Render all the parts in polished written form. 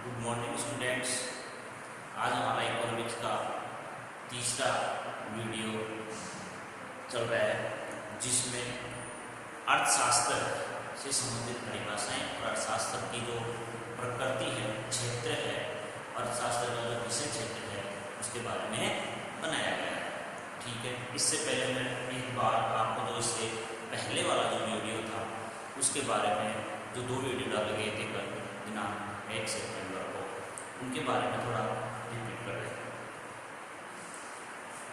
Good morning students. आज हमारा economics का तीसरा वीडियो चल रहा है जिसमें अर्थशास्त्र से संबंधित परिभाषाएं और अर्थशास्त्र की जो प्रकृति है, क्षेत्र है, अर्थशास्त्र का जो विषय क्षेत्र है उसके बारे में बनाया गया है। ठीक है, इससे पहले मैं एक बार आपको जो इससे पहले वाला जो वीडियो था उसके बारे में जो दो वीडियो डाले गए थे कल दिनांक 1 सितंबर को, उनके बारे में थोड़ा रिपीट कर रहे हैं।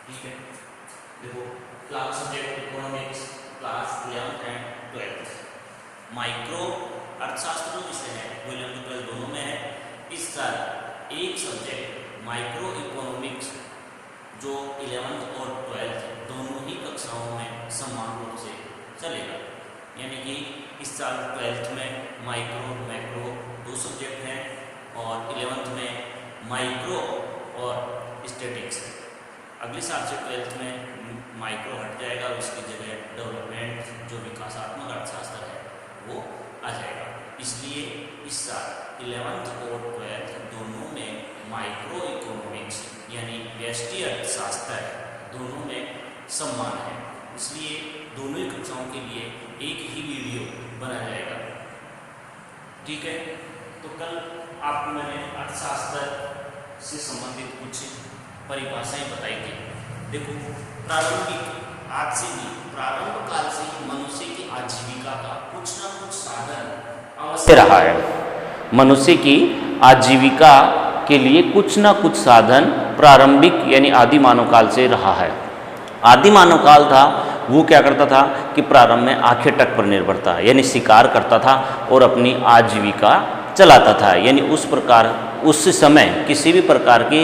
ठीक है, देखो class subject economics class 11th and 12th, micro अर्थशास्त्र जो विषय है वो 11th 12th दोनों में है। इस साल एक सब्जेक्ट माइक्रो इकोनॉमिक्स जो 11th और 12th दोनों ही कक्षाओं में समान रूप से चलेगा, यानी कि इस साल 12th में माइक्रो मैक्रो दो सब्जेक्ट हैं और 11th में माइक्रो और स्टैटिक्स है। अगले साल से 12th में माइक्रो हट जाएगा और उसकी जगह डेवलपमेंट जो विकासात्मक अर्थशास्त्र है वो आ जाएगा। इसलिए इस साल 11th और 12th दोनों में माइक्रो इकोनॉमिक्स यानी व्यष्टि अर्थशास्त्र दोनों में समान है, इसलिए दोनों ही कक्षाओं के लिए एक ही वीडियो बनाया जाएगा। ठीक है, तो कल आपको मैंने अर्थशास्त्र से संबंधित कुछ परिभाषाएं बताई थी। देखो, प्रारंभिक आज से भी प्रारंभ काल से ही मनुष्य की आजीविका का कुछ न कुछ साधन अवश्य रहा है। मनुष्य की आजीविका के लिए कुछ न कुछ साधन प्रारंभिक यानी आदि मानव काल से रहा है। आदि मानव काल था वो क्या करता था कि प्रारंभ में आखेटक पर निर्भर था, यानी शिकार करता था और अपनी आजीविका चलाता था। यानी उस प्रकार उस समय किसी भी प्रकार की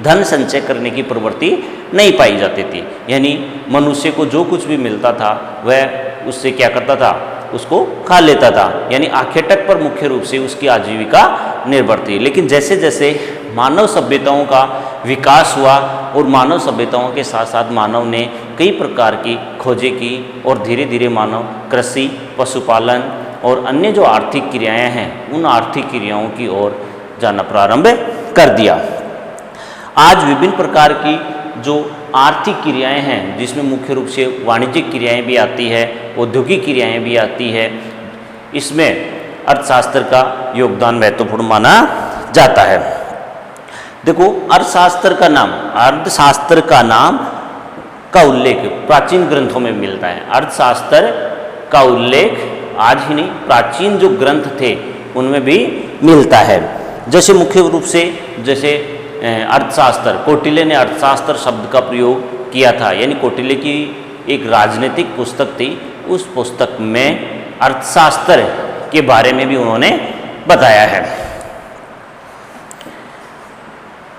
धन संचय करने की प्रवृत्ति नहीं पाई जाती थी। यानी मनुष्य को जो कुछ भी मिलता था वह उससे क्या करता था, उसको खा लेता था। यानी आखेटक पर मुख्य रूप से उसकी आजीविका निर्भर थी। लेकिन जैसे जैसे मानव सभ्यताओं का विकास हुआ और मानव सभ्यताओं के साथ साथ मानव ने कई प्रकार की खोजें की और धीरे धीरे मानव कृषि, पशुपालन और अन्य जो आर्थिक क्रियाएं हैं उन आर्थिक क्रियाओं की ओर जाना प्रारंभ कर दिया। आज विभिन्न प्रकार की जो आर्थिक क्रियाएं हैं जिसमें मुख्य रूप से वाणिज्यिक क्रियाएं भी आती है, औद्योगिक क्रियाएं भी आती है, इसमें अर्थशास्त्र का योगदान महत्वपूर्ण माना जाता है। देखो, अर्थशास्त्र का नाम का उल्लेख प्राचीन ग्रंथों में मिलता है। अर्थशास्त्र का उल्लेख आज ही नहीं, प्राचीन जो ग्रंथ थे उनमें भी मिलता है। जैसे मुख्य रूप से जैसे अर्थशास्त्र, कौटिल्य ने अर्थशास्त्र शब्द का प्रयोग किया था। यानी कौटिल्य की एक राजनीतिक पुस्तक थी, उस पुस्तक में अर्थशास्त्र के बारे में भी उन्होंने बताया है।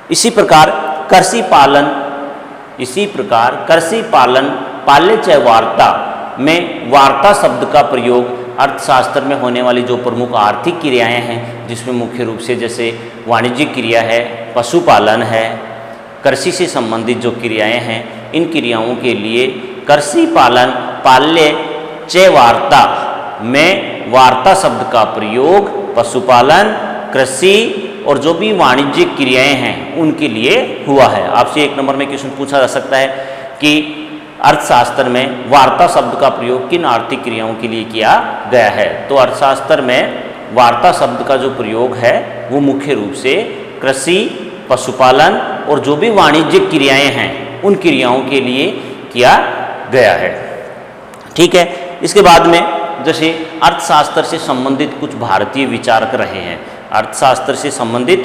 इसी प्रकार कृषि पालन पाल्य च वार्ता में वार्ता शब्द का प्रयोग अर्थशास्त्र में होने वाली जो प्रमुख आर्थिक क्रियाएं हैं जिसमें मुख्य रूप से जैसे वाणिज्यिक क्रिया है, पशुपालन है, कृषि से संबंधित जो क्रियाएं हैं, इन क्रियाओं के लिए कृषि पालन पाल्य च वार्ता में वार्ता शब्द का प्रयोग पशुपालन, कृषि और जो भी वाणिज्यिक क्रियाएं हैं उनके लिए हुआ है। आपसे 1 नंबर में क्वेश्चन पूछा जा सकता है कि अर्थशास्त्र में वार्ता शब्द का प्रयोग किन आर्थिक क्रियाओं के लिए किया गया है। तो अर्थशास्त्र में वार्ता शब्द का जो प्रयोग है वो मुख्य रूप से कृषि, पशुपालन और जो भी वाणिज्यिक क्रियाएं हैं उन क्रियाओं के लिए किया गया है। ठीक है, इसके बाद में जैसे अर्थशास्त्र से संबंधित कुछ भारतीय विचारक रहे हैं, अर्थशास्त्र से संबंधित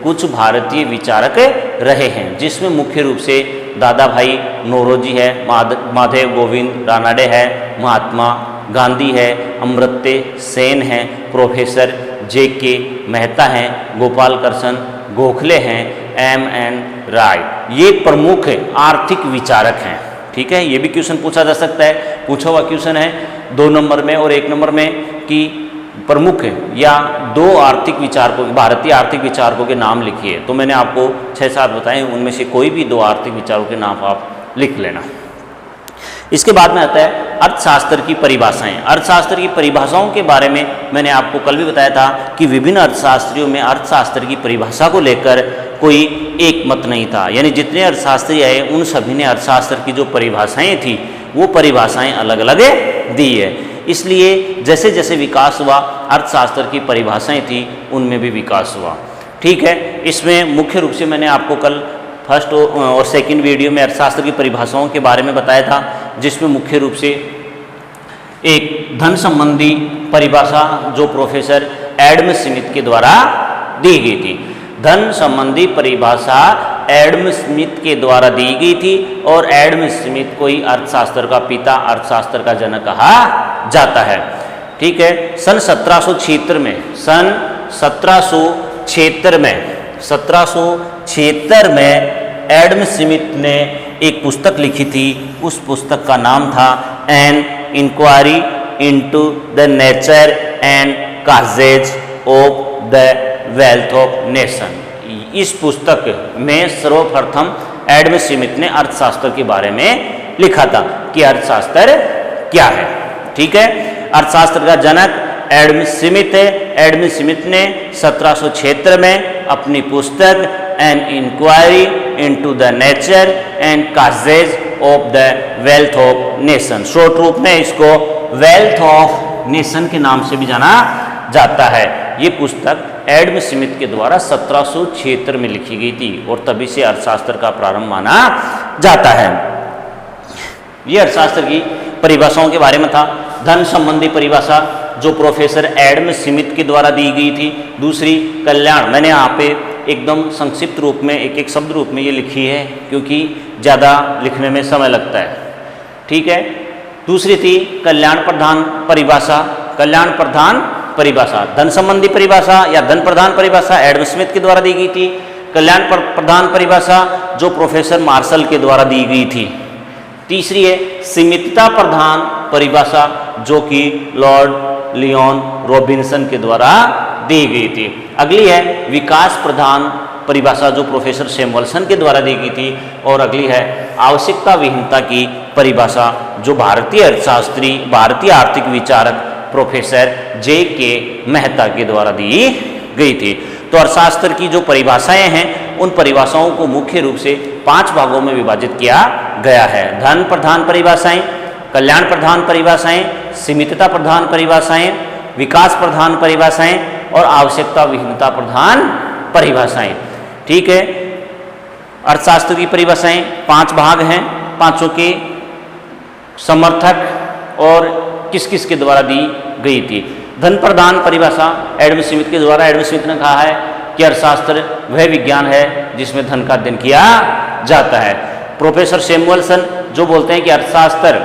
कुछ भारतीय विचारक रहे हैं जिसमें मुख्य रूप से दादा भाई नौरोजी है, माधव गोविंद रानाडे है, महात्मा गांधी है, अमर्त्य सेन है, प्रोफेसर J.K. मेहता हैं, गोपाल कृष्ण गोखले हैं, M.N. राय, ये प्रमुख आर्थिक विचारक हैं। ठीक है, ये भी क्वेश्चन पूछा जा सकता है। पूछा हुआ क्वेश्चन है 2 नंबर में और 1 नंबर में कि प्रमुख या 2 आर्थिक विचारकों, भारतीय आर्थिक विचारकों के नाम लिखिए। तो मैंने आपको 6-7 बताए, उनमें से कोई भी 2 आर्थिक विचारकों के नाम आप लिख लेना। इसके बाद में आता है अर्थशास्त्र की परिभाषाएं। अर्थशास्त्र की परिभाषाओं के बारे में मैंने आपको कल भी बताया था कि विभिन्न अर्थशास्त्रियों में अर्थशास्त्र की परिभाषा को लेकर कोई एक मत नहीं था, यानी जितने अर्थशास्त्री आए उन सभी ने अर्थशास्त्र की जो परिभाषाएं थी वो परिभाषाएं अलग अलग दी है। इसलिए जैसे जैसे विकास हुआ अर्थशास्त्र की परिभाषाएं थी उनमें भी विकास हुआ। ठीक है, इसमें मुख्य रूप से मैंने आपको कल फर्स्ट और सेकंड वीडियो में अर्थशास्त्र की परिभाषाओं के बारे में बताया था, जिसमें मुख्य रूप से एक धन संबंधी परिभाषा जो प्रोफेसर एडम स्मिथ के द्वारा दी गई थी। धन संबंधी परिभाषा एडम स्मिथ के द्वारा दी गई थी और एडम स्मिथ को ही अर्थशास्त्र का पिता, अर्थशास्त्र का जनक कहा जाता है। ठीक है, सन 1776 में एडम स्मिथ ने एक पुस्तक लिखी थी। उस पुस्तक का नाम था an inquiry into the nature and causes of the wealth of nation. इस पुस्तक में सर्वप्रथम एडम स्मिथ ने अर्थशास्त्र के बारे में लिखा था कि अर्थशास्त्र क्या है। ठीक है, अर्थशास्त्र का जनक एडम स्मिथ है। एडम स्मिथ ने 1776 में अपनी पुस्तक an inquiry into the nature and causes of the wealth of nation, short रूप में इसको वेल्थ ऑफ नेशन के नाम से भी जाना जाता है। ये पुस्तक एडम स्मिथ के द्वारा 1776 में लिखी गई थी और तभी से अर्थशास्त्र का प्रारंभ माना जाता है। ये अर्थशास्त्र की परिभाषाओं के बारे में था। धन संबंधी परिभाषा जो प्रोफेसर एडम स्मिथ के द्वारा दी गई थी। दूसरी कल्याण, मैंने यहाँ पे एकदम संक्षिप्त रूप में एक एक शब्द रूप में ये लिखी है क्योंकि ज़्यादा लिखने में समय लगता है। ठीक है, दूसरी थी कल्याण प्रधान परिभाषा। कल्याण प्रधान परिभाषा, धन संबंधी परिभाषा या धन प्रधान परिभाषा एडम स्मिथ के द्वारा दी गई थी। कल्याण प्रधान परिभाषा जो प्रोफेसर मार्शल के द्वारा दी गई थी। तीसरी है सीमितता प्रधान परिभाषा जो कि लॉर्ड लियोन रॉबिन्सन के द्वारा दी गई थी। अगली है विकास प्रधान परिभाषा जो प्रोफेसर सैमुअल्सन के द्वारा दी गई थी। और अगली है आवश्यकता विहीनता की परिभाषा जो भारतीय अर्थशास्त्री, भारतीय आर्थिक विचारक प्रोफेसर जे.के. मेहता के द्वारा दी गई थी। तो अर्थशास्त्र की जो परिभाषाएं हैं उन परिभाषाओं को मुख्य रूप से 5 भागों में विभाजित किया गया है। धन प्रधान परिभाषाएं, कल्याण प्रधान परिभाषाएं, सीमितता प्रधान परिभाषाएं, विकास प्रधान परिभाषाएं और आवश्यकता विहीनता प्रधान परिभाषाएं। ठीक है, अर्थशास्त्र की परिभाषाएं 5 भाग हैं। पांचों के समर्थक और किस किस के द्वारा दी गई थी। धन प्रधान परिभाषा एडम स्मिथ के द्वारा, एडम स्मिथ ने कहा है कि अर्थशास्त्र वह विज्ञान है जिसमें धन का अध्ययन किया जाता है। प्रोफेसर सैमुअल्सन जो बोलते हैं कि अर्थशास्त्र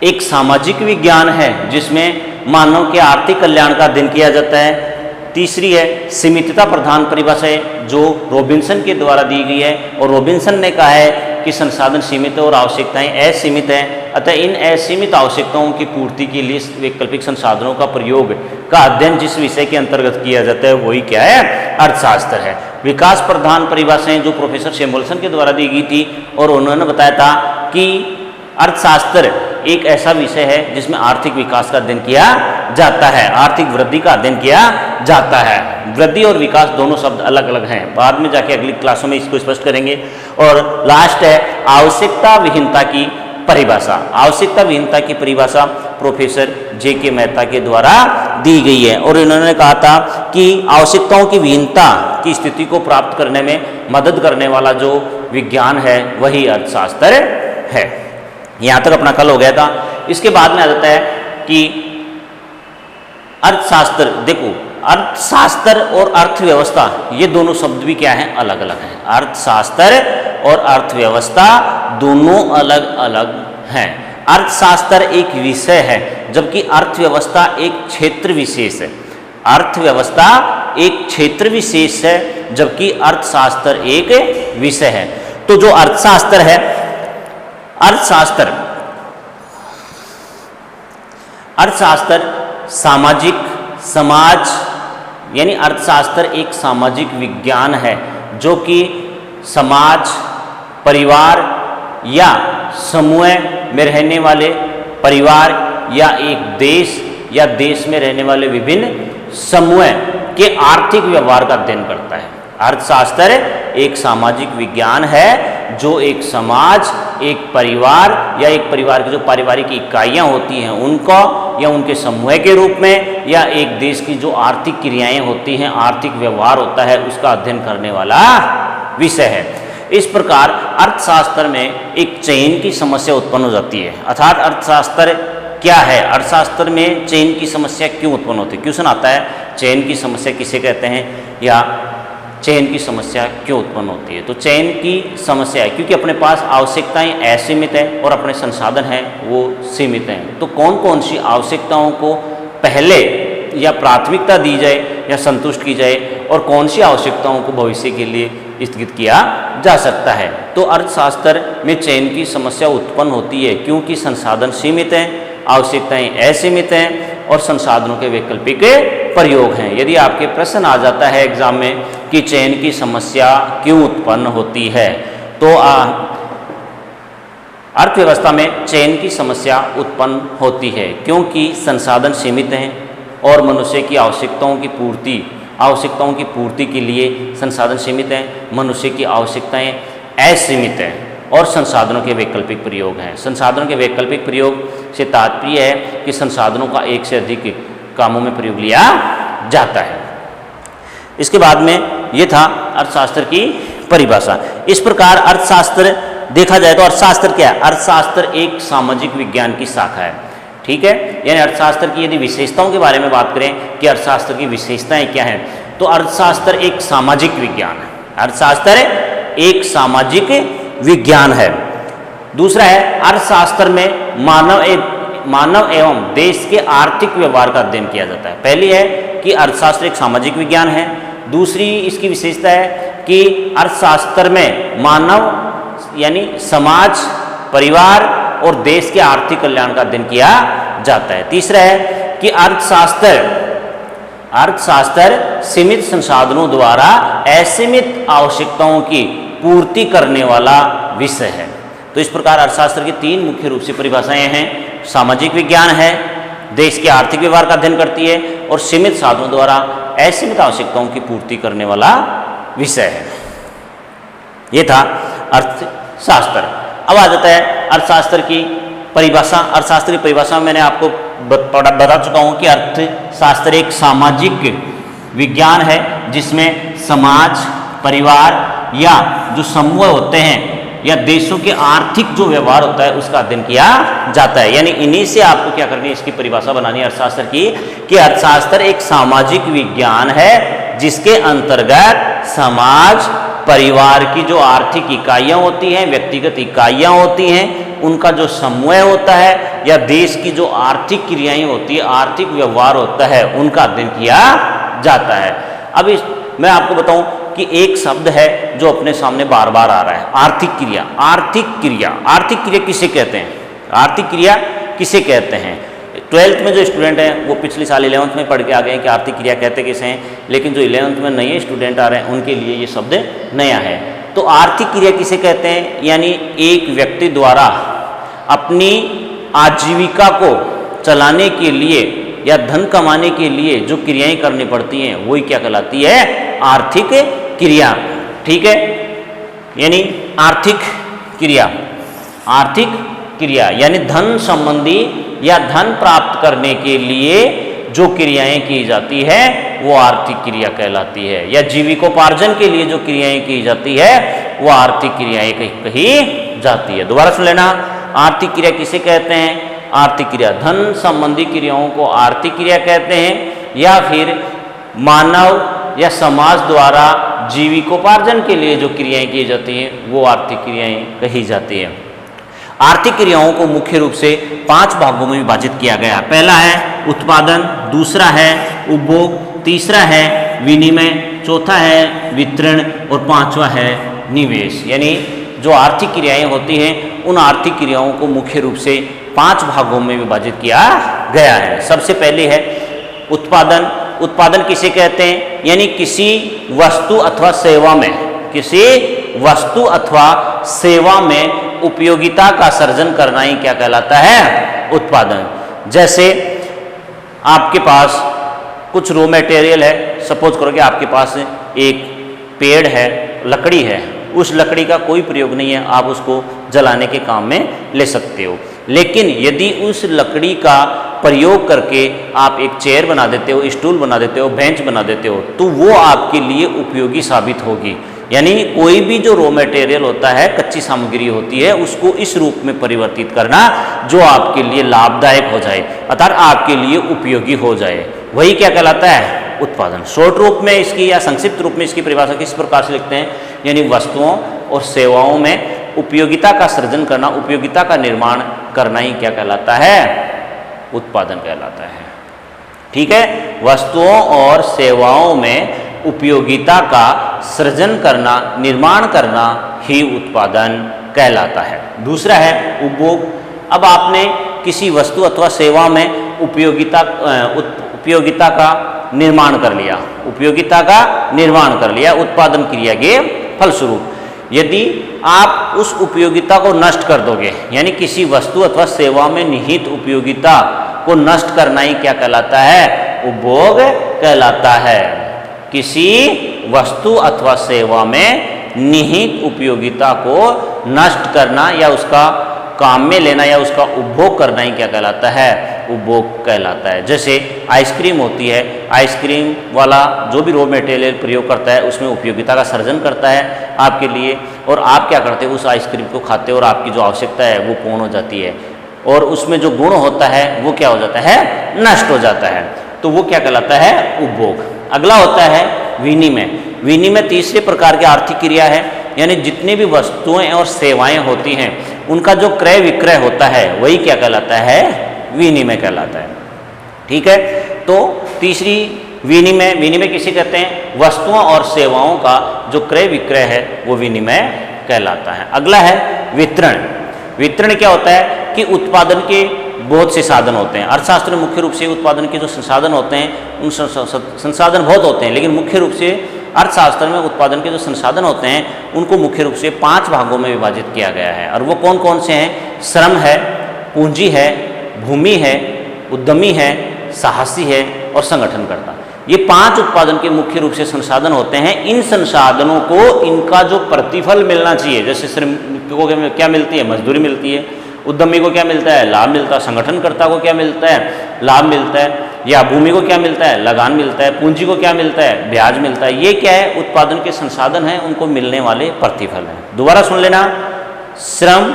एक सामाजिक विज्ञान है जिसमें मानव के आर्थिक कल्याण का अध्ययन किया जाता है। तीसरी है सीमितता प्रधान परिभाषा जो रॉबिन्सन के द्वारा दी गई है और रॉबिन्सन ने कहा है कि संसाधन सीमित है और आवश्यकताएं असीमित हैं, अतः इन असीमित आवश्यकताओं की पूर्ति के लिए वैकल्पिक संसाधनों का प्रयोग का अध्ययन जिस विषय के अंतर्गत किया जाता है वही क्या है, अर्थशास्त्र है। विकास प्रधान परिभाषाएं जो प्रोफेसर सैमुअल्सन के द्वारा दी गई थी और उन्होंने बताया था कि अर्थशास्त्र एक ऐसा विषय है जिसमें आर्थिक विकास का अध्ययन किया जाता है, आर्थिक वृद्धि का अध्ययन किया जाता है। वृद्धि और विकास दोनों शब्द अलग अलग हैं, बाद में जाके अगली क्लासों में इसको स्पष्ट करेंगे। और लास्ट है आवश्यकता विहीनता की परिभाषा। आवश्यकता विहीनता की परिभाषा प्रोफेसर जे.के. मेहता के द्वारा दी गई है और इन्होंने कहा था कि आवश्यकताओं की विहीनता की स्थिति को प्राप्त करने में मदद करने वाला जो विज्ञान है वही अर्थशास्त्र है। यहाँ तक अपना कल हो गया था। इसके बाद में आ जाता है कि अर्थशास्त्र, देखो अर्थशास्त्र और अर्थव्यवस्था ये दोनों शब्द भी क्या हैं, अलग अलग हैं। अर्थशास्त्र और अर्थव्यवस्था दोनों अलग अलग हैं। अर्थशास्त्र एक विषय है जबकि अर्थव्यवस्था एक क्षेत्र विशेष है। अर्थव्यवस्था एक क्षेत्र विशेष है जबकि अर्थशास्त्र एक विषय है। तो जो अर्थशास्त्र है, अर्थशास्त्र सामाजिक समाज यानी अर्थशास्त्र एक सामाजिक विज्ञान है जो कि समाज, परिवार या समूह में रहने वाले परिवार या एक देश या देश में रहने वाले विभिन्न समूह के आर्थिक व्यवहार का अध्ययन करता है। अर्थशास्त्र एक सामाजिक विज्ञान है जो एक समाज, एक परिवार या एक परिवार की जो पारिवारिक इकाइयाँ होती हैं उनको या उनके समूह के रूप में या एक देश की जो आर्थिक क्रियाएं होती हैं, आर्थिक व्यवहार होता है, उसका अध्ययन करने वाला विषय है। इस प्रकार अर्थशास्त्र में एक चयन की समस्या उत्पन्न हो जाती है। अर्थात अर्थशास्त्र क्या है, अर्थशास्त्र में चयन की समस्या क्यों उत्पन्न होती है। क्वेश्चन आता है चयन की समस्या किसे कहते हैं या चयन की समस्या क्यों उत्पन्न होती है। तो चयन की समस्या है क्योंकि अपने पास आवश्यकताएं असीमित हैं और अपने संसाधन हैं वो सीमित हैं। तो कौन कौन सी आवश्यकताओं को पहले या प्राथमिकता दी जाए या संतुष्ट की जाए और कौन सी आवश्यकताओं को भविष्य के लिए स्थगित किया जा सकता है। तो अर्थशास्त्र में चयन की समस्या उत्पन्न होती है क्योंकि संसाधन सीमित हैं, आवश्यकताएं असीमित हैं और संसाधनों के वैकल्पिक प्रयोग हैं। यदि आपके प्रश्न आ जाता है एग्जाम में कि चयन की समस्या क्यों उत्पन्न होती है, तो अर्थव्यवस्था में चयन की समस्या उत्पन्न होती है क्योंकि संसाधन सीमित हैं और मनुष्य की आवश्यकताओं की पूर्ति के लिए संसाधन सीमित हैं, मनुष्य की आवश्यकताएं असीमित हैं और संसाधनों के वैकल्पिक प्रयोग हैं। संसाधनों के वैकल्पिक प्रयोग से तात्पर्य है कि संसाधनों का एक से अधिक कामों में प्रयोग लिया जाता है। इसके बाद में ये था अर्थशास्त्र की परिभाषा। इस प्रकार अर्थशास्त्र देखा जाए तो अर्थशास्त्र क्या है, अर्थशास्त्र एक सामाजिक विज्ञान की शाखा है। ठीक है, यानी अर्थशास्त्र की यदि विशेषताओं के बारे में बात करें कि अर्थशास्त्र की विशेषताएं क्या हैं, तो अर्थशास्त्र एक सामाजिक विज्ञान है। अर्थशास्त्र एक सामाजिक विज्ञान है। दूसरा है अर्थशास्त्र में मानव एवं देश के आर्थिक व्यवहार का अध्ययन किया जाता है। पहली है कि अर्थशास्त्र एक सामाजिक विज्ञान है। दूसरी इसकी विशेषता है कि अर्थशास्त्र में मानव यानी समाज, परिवार और देश के आर्थिक कल्याण का अध्ययन किया जाता है। तीसरा है कि अर्थशास्त्र सीमित संसाधनों द्वारा असीमित आवश्यकताओं की पूर्ति करने वाला विषय है। तो इस प्रकार अर्थशास्त्र की तीन मुख्य रूप से परिभाषाएं हैं। सामाजिक विज्ञान है, देश के आर्थिक व्यवहार का अध्ययन करती है और सीमित साधनों द्वारा असीमित आवश्यकताओं की पूर्ति करने वाला विषय है। यह था अर्थशास्त्र। अब आ जाता है अर्थशास्त्र की परिभाषा। अर्थशास्त्र की परिभाषा में मैंने आपको बता चुका हूं कि अर्थशास्त्र एक सामाजिक विज्ञान है जिसमें समाज, परिवार या जो समूह होते हैं या देशों के आर्थिक जो व्यवहार होता है उसका अध्ययन किया जाता है। यानी इन्हीं से आपको क्या करनी है, इसकी परिभाषा बनानी है अर्थशास्त्र की कि अर्थशास्त्र एक सामाजिक विज्ञान है जिसके अंतर्गत समाज, परिवार की जो आर्थिक इकाइयां होती हैं, व्यक्तिगत इकाइयां होती हैं, उनका जो समूह होता है या देश की जो आर्थिक क्रियाएं होती है, आर्थिक व्यवहार होता है, उनका अध्ययन किया जाता है। अब मैं आपको बताऊं कि एक शब्द है जो अपने सामने बार बार आ रहा है, आर्थिक क्रिया। आर्थिक क्रिया किसे कहते हैं, आर्थिक क्रिया किसे कहते हैं। 12th में जो स्टूडेंट हैं वो पिछले साल 11th में पढ़ के आ गए हैं कि आर्थिक क्रिया कहते किसे हैं, लेकिन जो 11th में नए स्टूडेंट आ रहे हैं उनके लिए ये शब्द नया है। तो आर्थिक क्रिया किसे कहते हैं, यानी एक व्यक्ति द्वारा अपनी आजीविका को चलाने के लिए या धन कमाने के लिए जो क्रियाएं करनी पड़ती हैं वही क्या कहलाती है, आर्थिक क्रिया। ठीक है, यानी आर्थिक क्रिया यानी धन संबंधी या धन प्राप्त करने के लिए जो क्रियाएं की जाती है वो आर्थिक क्रिया कहलाती है, या जीविकोपार्जन के लिए जो क्रियाएं की जाती है वो आर्थिक क्रियाएं कही जाती है। दोबारा सुन लेना, आर्थिक क्रिया किसे कहते हैं, आर्थिक क्रिया धन संबंधी क्रियाओं को आर्थिक क्रिया कहते हैं, या फिर मानव या समाज द्वारा जीविकोपार्जन के लिए जो क्रियाएं की जाती हैं वो आर्थिक क्रियाएं कही जाती हैं। आर्थिक क्रियाओं को मुख्य रूप से 5 भागों में विभाजित किया गया। पहला है उत्पादन, दूसरा है उपभोग, तीसरा है विनिमय, चौथा है वितरण और 5वां है निवेश। यानी जो आर्थिक क्रियाएं होती हैं उन आर्थिक क्रियाओं को मुख्य रूप से 5 भागों में विभाजित किया गया है। सबसे पहले है उत्पादन। उत्पादन किसे कहते हैं, यानी किसी वस्तु अथवा सेवा में उपयोगिता का सृजन करना ही क्या कहलाता है? उत्पादन। जैसे आपके पास कुछ रॉ मटेरियल है, सपोज करो कि आपके पास एक पेड़ है, लकड़ी है, उस लकड़ी का कोई प्रयोग नहीं है, आप उसको जलाने के काम में ले सकते हो। लेकिन यदि उस लकड़ी का प्रयोग करके आप एक चेयर बना देते हो, स्टूल बना देते हो, बेंच बना देते हो, तो वो आपके लिए उपयोगी साबित होगी। यानी कोई भी जो रॉ मटेरियल होता है, कच्ची सामग्री होती है, उसको इस रूप में परिवर्तित करना जो आपके लिए लाभदायक हो जाए, अर्थात आपके लिए उपयोगी हो जाए, वही क्या कहलाता है? उत्पादन। शॉर्ट रूप में इसकी या संक्षिप्त रूप में इसकी परिभाषा किस प्रकार से लिखते हैं? यानी वस्तुओं और सेवाओं में उपयोगिता का सृजन करना, उपयोगिता का निर्माण करना ही क्या कहलाता है? उत्पादन कहलाता है। ठीक है, वस्तुओं और सेवाओं में उपयोगिता का सृजन करना, निर्माण करना ही उत्पादन कहलाता है। दूसरा है उपभोग। अब आपने किसी वस्तु अथवा सेवा में उपयोगिता का निर्माण कर लिया, उपयोगिता का निर्माण कर लिया उत्पादन क्रिया के फलस्वरूप। यदि आप उस उपयोगिता को नष्ट कर दोगे, यानी किसी वस्तु अथवा सेवा में निहित उपयोगिता को नष्ट करना ही क्या कहलाता है? उपभोग कहलाता है। किसी वस्तु अथवा सेवा में निहित उपयोगिता को नष्ट करना या उसका काम में लेना या उसका उपभोग करना ही क्या कहलाता है? उपभोग कहलाता है। जैसे आइसक्रीम होती है, आइसक्रीम वाला जो भी रॉ मटेरियल प्रयोग करता है उसमें उपयोगिता का सृजन करता है आपके लिए, और आप क्या करते हो? उस आइसक्रीम को खाते हो और आपकी जो आवश्यकता है वो पूर्ण हो जाती है, और उसमें जो गुण होता है वो क्या हो जाता है? नष्ट हो जाता है। तो वो क्या कहलाता है? उपभोग। अगला होता है विनिमय। विनिमय तीसरे प्रकार की आर्थिक क्रिया है, यानी जितनी भी वस्तुएं और सेवाएं होती हैं उनका जो क्रय विक्रय होता है वही क्या कहलाता है? विनिमय कहलाता है। ठीक है, तो तीसरी विनिमय, विनिमय किसे कहते हैं? वस्तुओं और सेवाओं का जो क्रय विक्रय है वो विनिमय कहलाता है। अगला है वितरण। वितरण क्या होता है कि उत्पादन के बहुत से साधन होते हैं। अर्थशास्त्र में मुख्य रूप से उत्पादन के जो संसाधन होते हैं, उन संसाधन बहुत होते हैं, लेकिन मुख्य रूप से अर्थशास्त्र में उत्पादन के जो संसाधन होते हैं उनको मुख्य रूप से 5 भागों में विभाजित किया गया है। और वो कौन कौन से हैं? श्रम है, पूंजी है, भूमि है, उद्यमी है, साहसी है और संगठनकर्ता। ये 5 उत्पादन के मुख्य रूप से संसाधन होते हैं। इन संसाधनों को इनका जो प्रतिफल मिलना चाहिए, जैसे श्रमिक को क्या मिलती है? मजदूरी मिलती है। उद्यमी को क्या मिलता है? लाभ मिलता है। संगठनकर्ता को क्या मिलता है? लाभ मिलता है। या भूमि को क्या मिलता है? लगान मिलता है। पूंजी को क्या मिलता है? ब्याज मिलता है। ये क्या है? उत्पादन के संसाधन हैं, उनको मिलने वाले प्रतिफल हैं। दोबारा सुन लेना, श्रम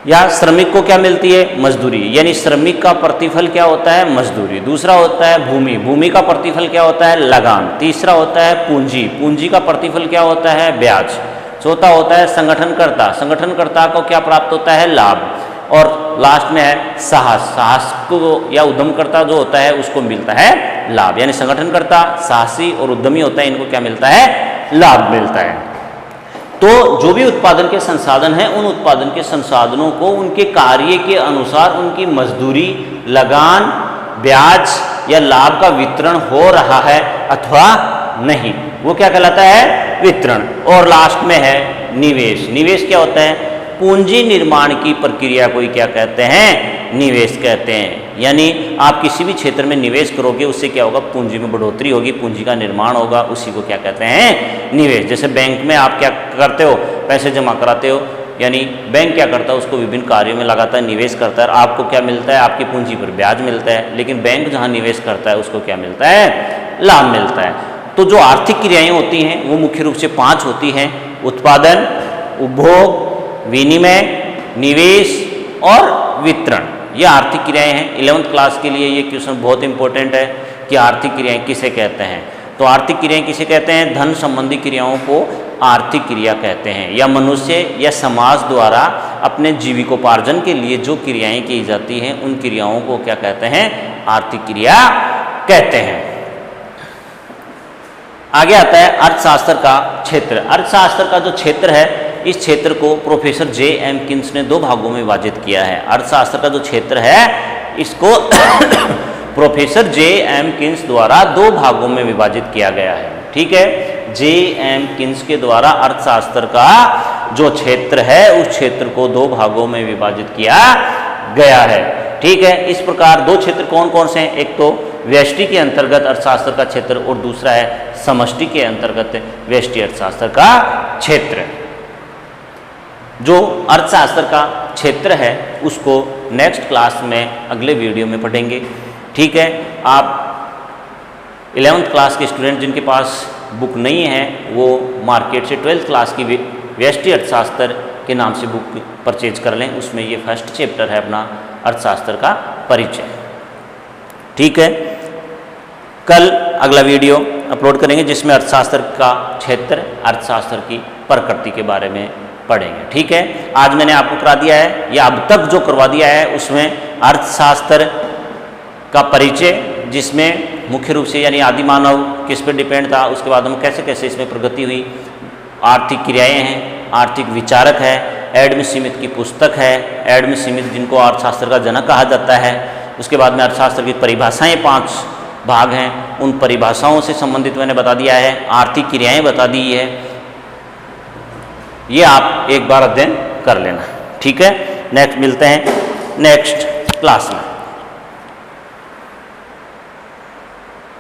या श्रमिक को क्या मिलती है? मजदूरी, यानी श्रमिक का प्रतिफल क्या होता है? मजदूरी। दूसरा होता है भूमि, भूमि का प्रतिफल क्या होता है? लगान। तीसरा होता है पूंजी, पूंजी का प्रतिफल क्या होता है? ब्याज। चौथा होता है संगठनकर्ता, संगठनकर्ता को क्या प्राप्त होता है? लाभ। और लास्ट में है साहस, साहस को या उद्यमकर्ता जो होता है उसको मिलता है लाभ। यानी संगठनकर्ता, साहसी और उद्यमी होता है, इनको क्या मिलता है? लाभ मिलता है। तो जो भी उत्पादन के संसाधन हैं, उन उत्पादन के संसाधनों को उनके कार्य के अनुसार उनकी मजदूरी, लगान, ब्याज या लाभ का वितरण हो रहा है अथवा नहीं, वो क्या कहलाता है? वितरण। और लास्ट में है निवेश। निवेश क्या होता है? पूंजी निर्माण की प्रक्रिया को ही क्या कहते हैं? निवेश कहते हैं। यानी आप किसी भी क्षेत्र में निवेश करोगे, उससे क्या होगा? पूंजी में बढ़ोतरी होगी, पूंजी का निर्माण होगा, उसी को क्या कहते हैं? निवेश। जैसे बैंक में आप क्या करते हो? पैसे जमा कराते हो, यानी बैंक क्या करता है? उसको विभिन्न कार्यों में लगाता है, निवेश करता है, आपको क्या मिलता है? आपकी पूंजी पर ब्याज मिलता है। लेकिन बैंक जहाँ निवेश करता है उसको क्या मिलता है? लाभ मिलता है। तो जो आर्थिक क्रियाएं होती हैं वो मुख्य रूप से 5 होती हैं: उत्पादन, उपभोग, विनिमय, निवेश और वितरण। ये आर्थिक क्रियाएं हैं। 11th क्लास के लिए ये क्वेश्चन बहुत इंपॉर्टेंट है कि आर्थिक क्रियाएं किसे कहते हैं। तो आर्थिक क्रियाएं किसे कहते हैं? धन संबंधी क्रियाओं को आर्थिक क्रिया कहते हैं, या मनुष्य या समाज द्वारा अपने जीविकोपार्जन के लिए जो क्रियाएं की जाती हैं उन क्रियाओं को क्या कहते हैं? आर्थिक क्रिया कहते हैं। आगे आता है अर्थशास्त्र का क्षेत्र। अर्थशास्त्र का जो क्षेत्र है, इस क्षेत्र को प्रोफेसर जे.एम. किन्स ने 2 भागों में विभाजित किया है। अर्थशास्त्र का जो क्षेत्र है इसको प्रोफेसर जे.एम. किन्स द्वारा 2 भागों में विभाजित किया गया है। ठीक है, जे.एम. किन्स के द्वारा अर्थशास्त्र का जो क्षेत्र है उस क्षेत्र को दो भागों में विभाजित किया गया है। ठीक है, इस प्रकार दो क्षेत्र कौन कौन से हैं, एक तो व्यष्टि के अंतर्गत अर्थशास्त्र का क्षेत्र और दूसरा है समष्टि के अंतर्गत व्यष्टि अर्थशास्त्र का क्षेत्र। जो अर्थशास्त्र का क्षेत्र है उसको नेक्स्ट क्लास में अगले वीडियो में पढ़ेंगे। ठीक है, आप 11th क्लास के स्टूडेंट जिनके पास बुक नहीं है वो मार्केट से 12th क्लास की व्यष्टि अर्थशास्त्र के नाम से बुक परचेज कर लें, उसमें ये फर्स्ट चैप्टर है अपना अर्थशास्त्र का परिचय। ठीक है, कल अगला वीडियो अपलोड करेंगे जिसमें अर्थशास्त्र का क्षेत्र, अर्थशास्त्र की प्रकृति के बारे में पढ़ेंगे। ठीक है, आज मैंने आपको करा दिया है या अब तक जो करवा दिया है उसमें अर्थशास्त्र का परिचय, जिसमें मुख्य रूप से यानी आदि मानव किस पर डिपेंड था, उसके बाद हम कैसे कैसे इसमें प्रगति हुई, आर्थिक क्रियाएं हैं, आर्थिक विचारक है, एडम स्मिथ की पुस्तक है, एडम स्मिथ जिनको अर्थशास्त्र का जनक कहा जाता है, उसके बाद में अर्थशास्त्र की परिभाषाएं 5 भाग हैं, उन परिभाषाओं से संबंधित मैंने बता दिया है, आर्थिक क्रियाएं बता दी है, ये आप एक बार अध्ययन कर लेना। ठीक है, नेक्स्ट मिलते हैं नेक्स्ट क्लास में।